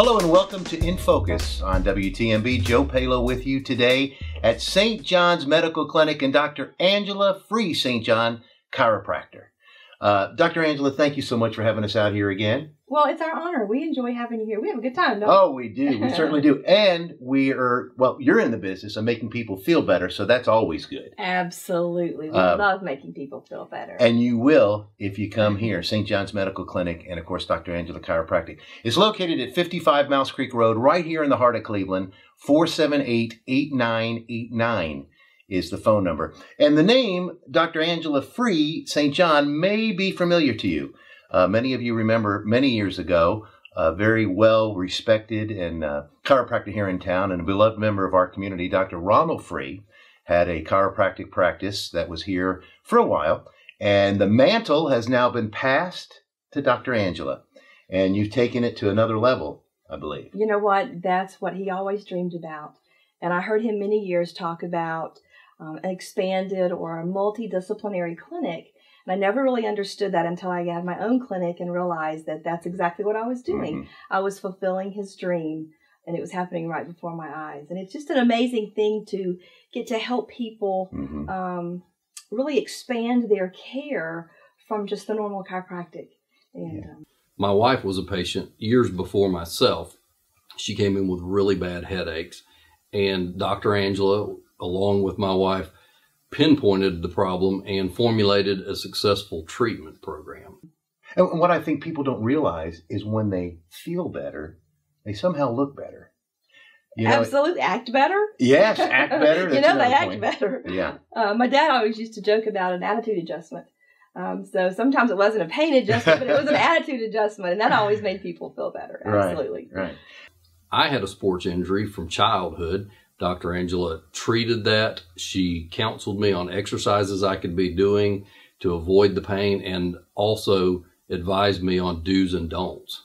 Hello and welcome to inFOCUS on WTMB. Joe Palo with you today at St. John's Medical Clinic and Dr. Angela Free, St. John chiropractor. Dr. Angela, thank you so much for having us out here again. Well, it's our honor. We enjoy having you here. We have a good time, don't we? Oh, we do. We certainly do. And you're in the business of making people feel better, so that's always good. Absolutely. We love making people feel better. And you will if you come here, St. John's Medical Clinic, and of course, Dr. Angela Chiropractic. It's located at 55 Mouse Creek Road, right here in the heart of Cleveland. 478-8989 is the phone number. And the name, Dr. Angela Free, St. John, may be familiar to you. Many of you remember many years ago, a very well-respected and chiropractor here in town and a beloved member of our community, Dr. Ronald Free, had a chiropractic practice that was here for a while. And the mantle has now been passed to Dr. Angela. And you've taken it to another level, I believe. You know what? That's what he always dreamed about. And I heard him many years talk about an expanded or a multidisciplinary clinic. And I never really understood that until I had my own clinic and realized that that's exactly what I was doing. Mm-hmm. I was fulfilling his dream, and it was happening right before my eyes. And it's just an amazing thing to get to help people really expand their care from just the normal chiropractic. And my wife was a patient years before myself. She came in with really bad headaches, and Dr. Angela, along with my wife, pinpointed the problem and formulated a successful treatment program. And what I think people don't realize is when they feel better, they somehow look better. You know, absolutely. Act better? Yes, act better. They act better. Yeah. My dad always used to joke about an attitude adjustment. So sometimes it wasn't a pain adjustment, but it was an attitude adjustment, and that always made people feel better. Absolutely. Right. I had a sports injury from childhood. Dr. Angela treated that. She counseled me on exercises I could be doing to avoid the pain and also advised me on do's and don'ts.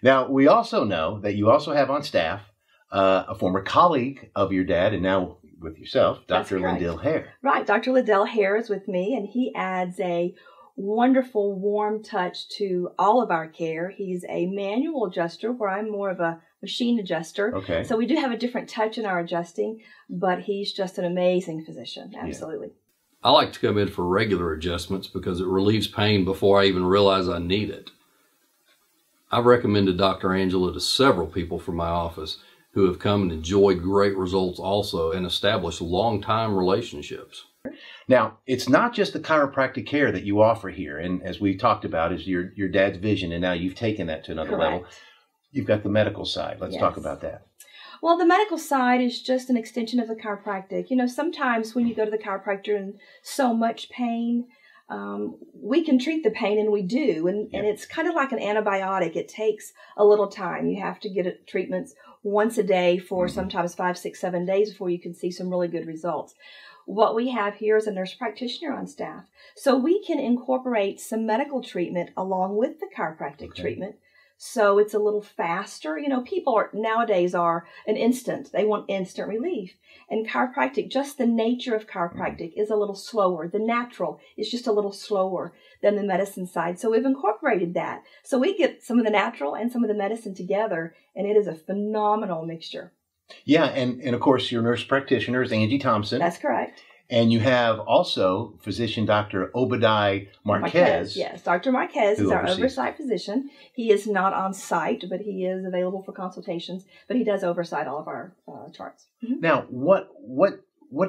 Now, we also know that you also have on staff a former colleague of your dad and now with yourself, Dr. Liddell Hare. Right. Dr. Liddell Hare is with me, and he adds a wonderful warm touch to all of our care. He's a manual adjuster where I'm more of a machine adjuster. Okay. So we do have a different touch in our adjusting, but he's just an amazing physician. Absolutely. Yeah. I like to come in for regular adjustments because it relieves pain before I even realize I need it. I've recommended Dr. Angela to several people from my office who have come and enjoyed great results also and established long-time relationships. Now, it's not just the chiropractic care that you offer here, and as we talked about, is your dad's vision, and now you've taken that to another level. You've got the medical side. Let's talk about that. Well, the medical side is just an extension of the chiropractic. You know, sometimes when you go to the chiropractor in so much pain, we can treat the pain, and we do, and it's kind of like an antibiotic. It takes a little time. You have to get treatments once a day for sometimes 5, 6, 7 days before you can see some really good results. What we have here is a nurse practitioner on staff. So we can incorporate some medical treatment along with the chiropractic treatment. So it's a little faster. You know, people nowadays are an instant. They want instant relief. And chiropractic, just the nature of chiropractic is a little slower. The natural is just a little slower than the medicine side. So we've incorporated that. So we get some of the natural and some of the medicine together, and it is a phenomenal mixture. Yeah, and of course, your nurse practitioner is Angie Thompson. That's correct. And you have also physician Dr. Obadiah Marquez. Yes, Dr. Marquez is our oversight physician. He is not on site, but he is available for consultations. But he does oversight all of our charts. Mm-hmm. Now, what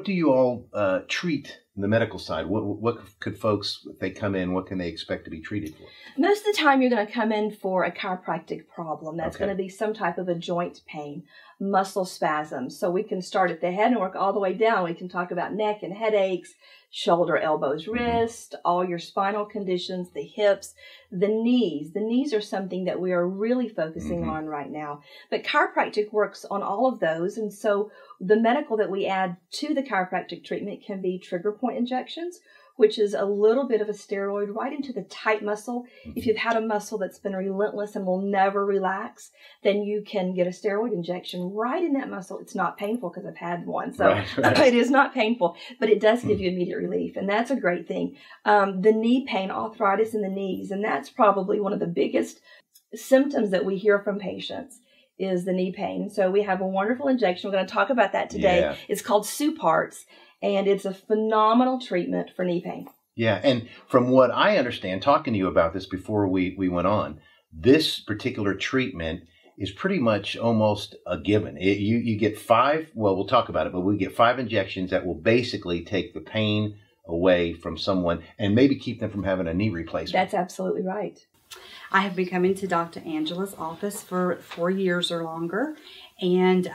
do you all treat in the medical side? What could folks, if they come in, what can they expect to be treated for? Most of the time, you're going to come in for a chiropractic problem. That's going to be some type of a joint pain, muscle spasms. So we can start at the head and work all the way down. We can talk about neck and headaches, shoulder, elbows, wrist, all your spinal conditions, the hips, the knees. The knees are something that we are really focusing on right now. But chiropractic works on all of those. And so the medical that we add to the chiropractic treatment can be trigger point injections, which is a little bit of a steroid right into the tight muscle. If you've had a muscle that's been relentless and will never relax, then you can get a steroid injection right in that muscle. It's not painful because I've had one, so it is not painful, but it does give you immediate relief, and that's a great thing. The knee pain, arthritis in the knees, and that's probably one of the biggest symptoms that we hear from patients is the knee pain. So we have a wonderful injection. We're going to talk about that today. Yeah. It's called Suparts, and it's a phenomenal treatment for knee pain. Yeah, and from what I understand, talking to you about this before we went on, this particular treatment is pretty much almost a given. You get 5, well, we'll talk about it, but we get 5 injections that will basically take the pain away from someone and maybe keep them from having a knee replacement. That's absolutely right. I have been coming to Dr. Angela's office for 4 years or longer, and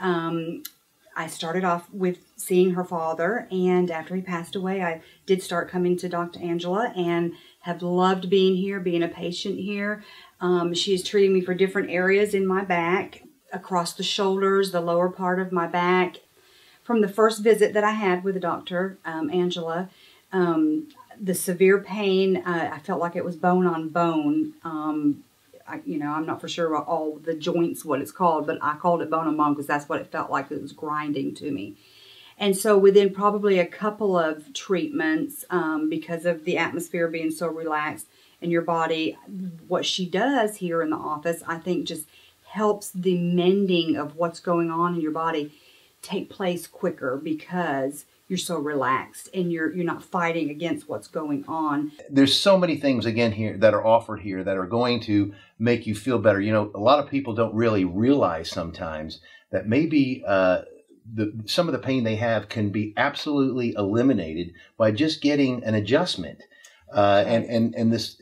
I started off with seeing her father, and after he passed away, I did start coming to Dr. Angela and have loved being here, being a patient here. She is treating me for different areas in my back, across the shoulders, the lower part of my back. From the first visit that I had with Dr. Angela, the severe pain, I felt like it was bone on bone. I'm not for sure about all the joints, what it's called, but I called it bone on bone because that's what it felt like. It was grinding to me. And so within probably a couple of treatments, because of the atmosphere being so relaxed in your body, what she does here in the office, I think just helps the mending of what's going on in your body take place quicker because you're so relaxed and you're not fighting against what's going on. There's so many things, again, here that are offered here that are going to make you feel better. You know, a lot of people don't really realize sometimes that maybe some of the pain they have can be absolutely eliminated by just getting an adjustment. And this,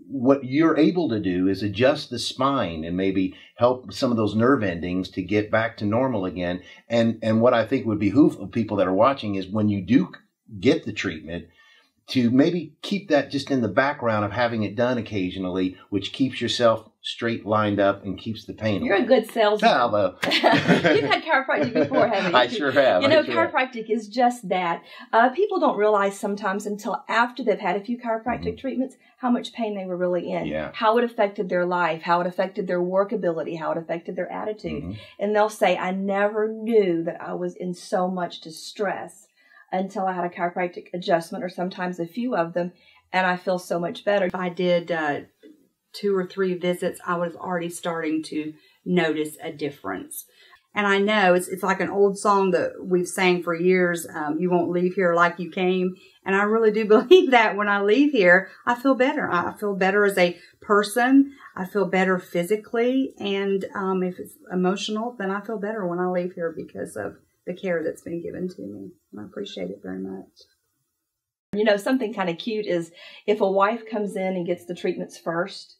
what you're able to do is adjust the spine and maybe help some of those nerve endings to get back to normal again. And what I think would behoove people that are watching is when you do get the treatment, to maybe keep that just in the background of having it done occasionally, which keeps yourself straight lined up and keeps the pain away. You're a good salesman. Hello. You've had chiropractic before, haven't you? I sure have. You know, chiropractic is just that. People don't realize sometimes until after they've had a few chiropractic treatments how much pain they were really in, how it affected their life, how it affected their work ability, how it affected their attitude. And they'll say, I never knew that I was in so much distress until I had a chiropractic adjustment, or sometimes a few of them, and I feel so much better. If I did 2 or 3 visits, I was already starting to notice a difference. And I know it's like an old song that we've sang for years, you won't leave here like you came. And I really do believe that when I leave here, I feel better. I feel better as a person. I feel better physically. And if it's emotional, then I feel better when I leave here because of the care that's been given to me. And I appreciate it very much. You know, something kind of cute is if a wife comes in and gets the treatments first,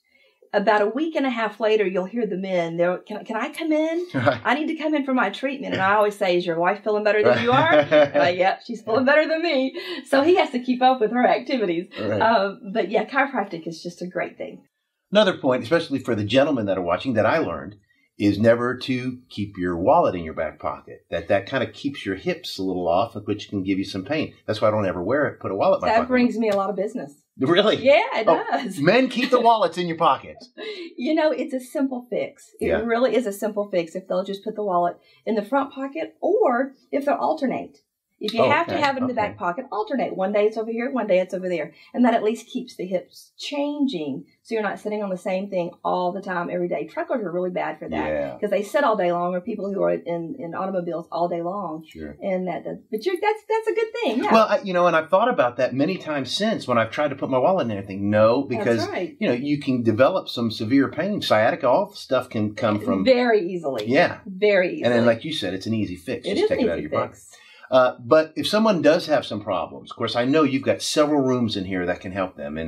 about a week and a half later, you'll hear the men, can I come in? I need to come in for my treatment. And I always say, is your wife feeling better than you are? And I, yep, she's feeling better than me. So he has to keep up with her activities. Right. But yeah, chiropractic is just a great thing. Another point, especially for the gentlemen that are watching, that I learned is never to keep your wallet in your back pocket. That kind of keeps your hips a little off, which can give you some pain. That's why I don't ever wear it. Put a wallet in my pocket. That brings me a lot of business. Really? Yeah, it does. Men, keep the wallets in your pockets. You know, it's a simple fix. It really is a simple fix if they'll just put the wallet in the front pocket, or if they'll alternate. If you have to have it in the back pocket, alternate. One day it's over here, one day it's over there. And that at least keeps the hips changing so you're not sitting on the same thing all the time, every day. Truckers are really bad for that because they sit all day long, or people who are in automobiles all day long. Sure. And that's a good thing. Yeah. Well, and I've thought about that many times since when I've tried to put my wallet in anything. No, because, you can develop some severe pain. Sciatica, all the stuff can come from. Very easily. Yeah. Very easily. And then, like you said, it's an easy fix. It just is take it out of your pocket. Fix. But if someone does have some problems, of course, I know you've got several rooms in here that can help them.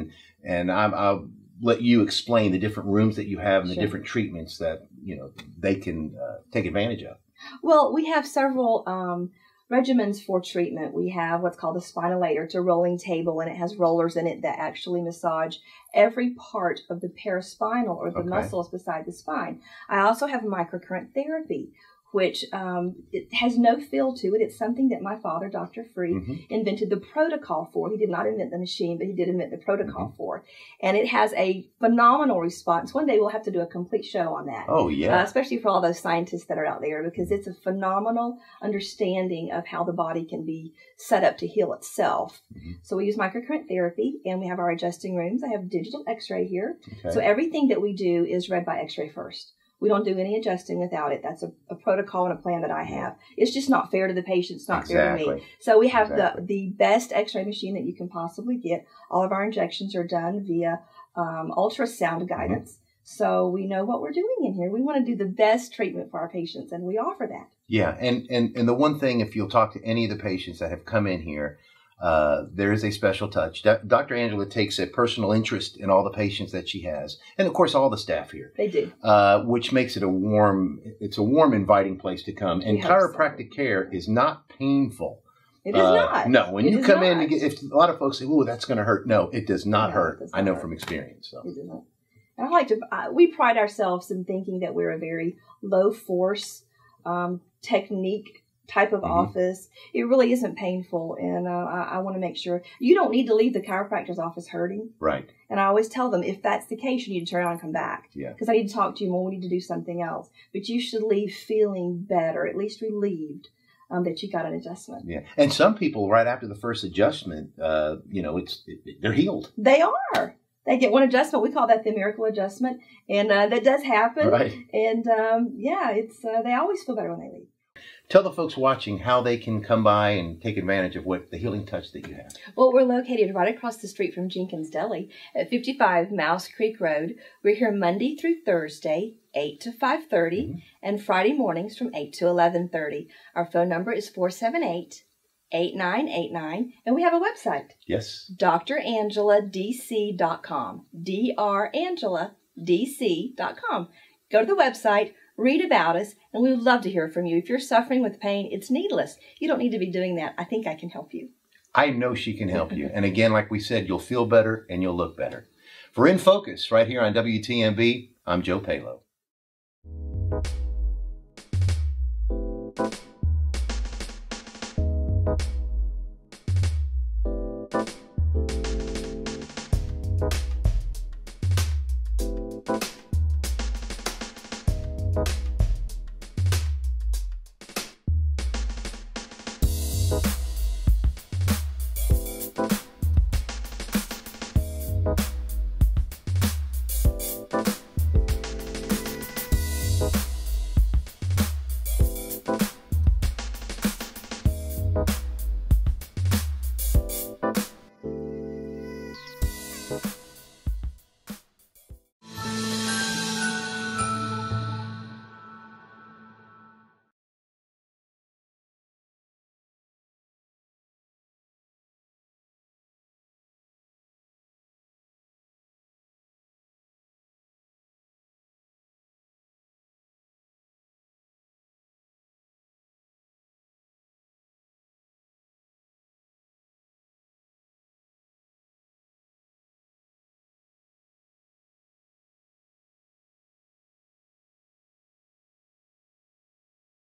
And I'll let you explain the different rooms that you have and the different treatments that, they can take advantage of. Well, we have several regimens for treatment. We have what's called a spinalator. It's a rolling table, and it has rollers in it that actually massage every part of the paraspinal, or the muscles beside the spine. I also have microcurrent therapy, which it has no feel to it. It's something that my father, Dr. Free, invented the protocol for. He did not invent the machine, but he did invent the protocol for. And it has a phenomenal response. One day we'll have to do a complete show on that. Oh, yeah. Especially for all those scientists that are out there, because it's a phenomenal understanding of how the body can be set up to heal itself. So we use microcurrent therapy, and we have our adjusting rooms. I have digital x-ray here. So everything that we do is read by x-ray first. We don't do any adjusting without it. That's a protocol and a plan that I have. It's just not fair to the patient. It's not fair to me. So we have the best x-ray machine that you can possibly get. All of our injections are done via ultrasound guidance. So we know what we're doing in here. We want to do the best treatment for our patients, and we offer that. Yeah, and the one thing, if you'll talk to any of the patients that have come in here, there is a special touch. Dr. Angela takes a personal interest in all the patients that she has, and of course all the staff here. They do, which makes it a warm, inviting place to come. And chiropractic care is not painful. It is not. No, when you come in, if a lot of folks say, "Oh, that's going to hurt," no, it does not hurt. I know from experience. So. It does not. And I like to. We pride ourselves in thinking that we're a very low force technique type of office. It really isn't painful, and I want to make sure you don't need to leave the chiropractor's office hurting. Right. And I always tell them, if that's the case, you need to turn around and come back. Yeah. Because I need to talk to you more. We need to do something else. But you should leave feeling better, at least relieved that you got an adjustment. Yeah. And some people, right after the first adjustment, they're healed. They are. They get one adjustment. We call that the miracle adjustment, and that does happen. Right. And it's they always feel better when they leave. Tell the folks watching how they can come by and take advantage of what the healing touch that you have. Well, we're located right across the street from Jenkins Deli at 55 Mouse Creek Road. We're here Monday through Thursday, 8 to 5:30, and Friday mornings from 8 to 11:30. Our phone number is 478-8989, and we have a website. Yes. DrAngelaDC.com. DrAngelaDC.com. Go to the website, read about us, and we would love to hear from you. If you're suffering with pain, it's needless. You don't need to be doing that. I think I can help you. I know she can help you. And again, like we said, you'll feel better and you'll look better. For inFOCUS, right here on WTMB, I'm Joe Palo.